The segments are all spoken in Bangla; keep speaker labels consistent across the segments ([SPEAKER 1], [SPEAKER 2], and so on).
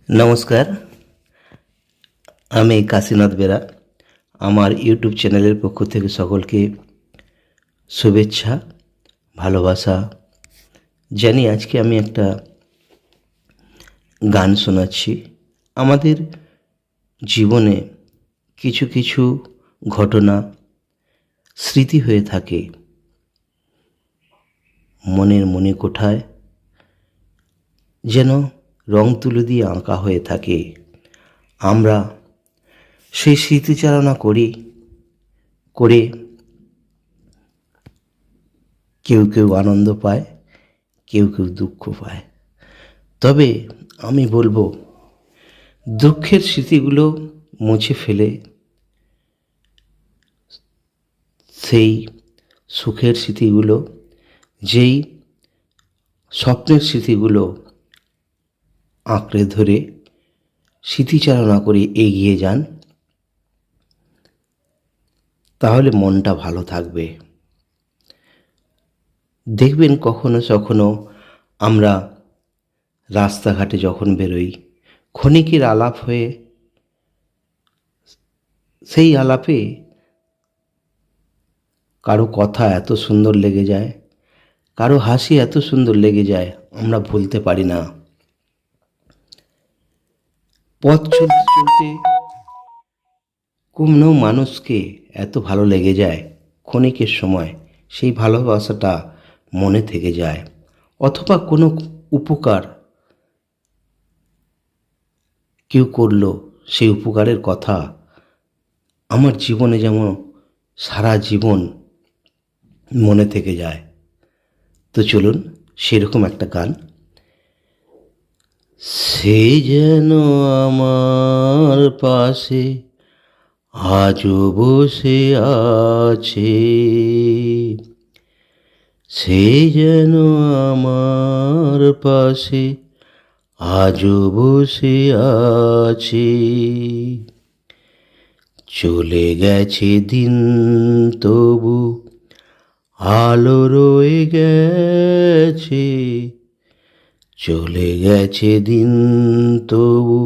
[SPEAKER 1] নমস্কার, আমি কাশীনাথ বেরা। আমার ইউটিউব চ্যানেলের পক্ষ থেকে সকলকে শুভেচ্ছা, ভালোবাসা জানি। আজকে আমি একটা গান শোনাচ্ছি। আমাদের জীবনে কিছু কিছু ঘটনা স্মৃতি হয়ে থাকে মনের মণিকোঠায়, যেন রং তুলি দিয়ে আঁকা হয়ে থাকে। আমরা সেই স্মৃতিচারণা করে কেউ কেউ আনন্দ পায়, কেউ কেউ দুঃখ পায়। তবে আমি বলবো, দুঃখের স্মৃতিগুলো মুছে ফেলে সেই সুখের স্মৃতিগুলো, যেই স্বপ্নের স্মৃতিগুলো আঁকড়ে ধরে স্মৃতিচারণা করে এগিয়ে যান, তাহলে মনটা ভালো থাকবে। দেখবেন কখনো কখনো আমরা রাস্তাঘাটে যখন বেরোই, ক্ষণিকের আলাপ হয়ে সেই আলাপে কারো কথা এত সুন্দর লেগে যায়, কারো হাসি এত সুন্দর লেগে যায়, আমরা ভুলতে পারি না। পথ চলতে চলতে কোনো মানুষকে এত ভালো লেগে যায়, ক্ষণিকের সময় সেই ভালোবাসাটা মনে থেকে যায়। অথবা কোনো উপকার কেউ করলো, সেই উপকারের কথা আমার জীবনে যেমন সারা জীবন মনে থেকে যায়। তো চলুন সেরকম একটা গান। সে যেন আমার পাশে আজও বসে আছে, সে যেন আমার পাশে আজও বসে আছে। চলে গেছে দিন তবু আলো রয়ে গেছে, চলে গেছে দিন তবু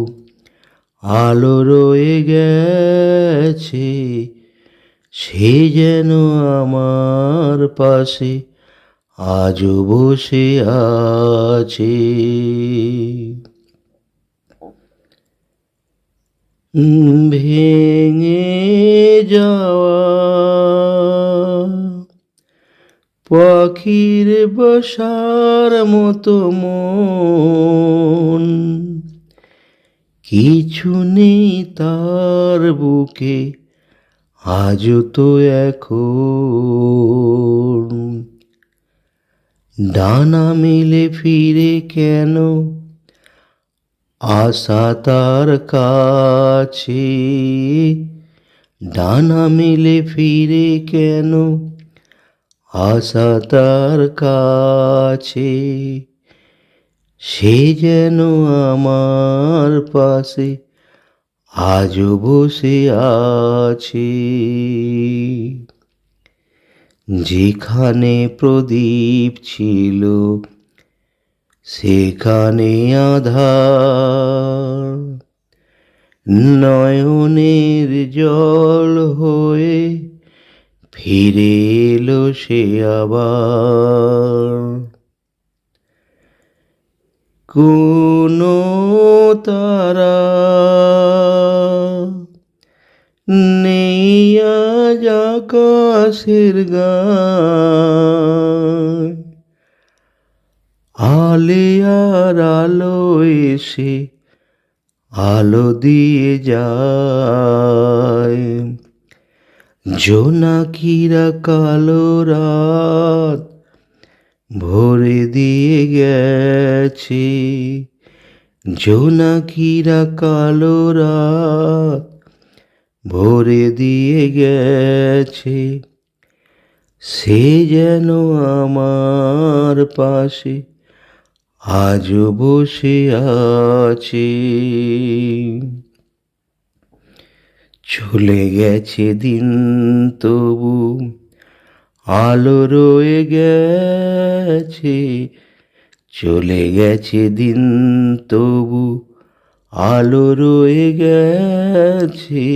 [SPEAKER 1] আলো রয়ে গেছে। সে যেন আমার পাশে আজও বসে আছে। ভেঙে যাওয়া পাখির বাসার মতো মন, কিছু নেই তার বুকে আজও তো এখন। ডানা মেলে ফিরে কেন আশা তার কাছে, ডানা মেলে ফিরে কেন আশা তার কাছে। সে যেন আমার পাশে আজও বসে আছে। যেখানে প্রদীপ ছিল সেখানে আঁধার, নয়নের জল হয়ে ফিরে এলো সে আবার। কোনো তারা নেই আজ আকাশের গায়, আলে আর আলো এসে আলো দিয়ে যায়। জোনাকিরা কালো রাত ভরে দিয়ে গেছে, জোনাকিরা কালো রাত ভরে দিয়ে গেছে। সে যেন আমার পাশে আজও বসে আছে। চলে গেছে দিন তবু আলো রয়ে গেছে, চলে গেছে দিন তবু আলো রয়ে গেছে,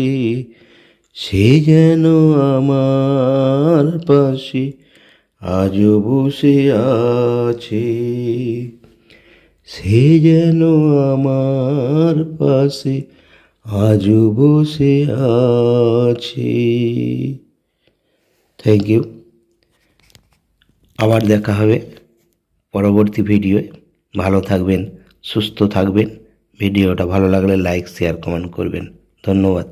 [SPEAKER 1] সে যেন আমার পাশে আজও বসে আছে, সে যেন আমার পাশে আজও বসে আছে। Thank you. আবার দেখা হবে পরবর্তী ভিডিওয়। ভালো থাকবেন, সুস্থ থাকবেন। ভিডিওটা ভালো লাগলে লাইক, শেয়ার, কমেন্ট করবেন। ধন্যবাদ।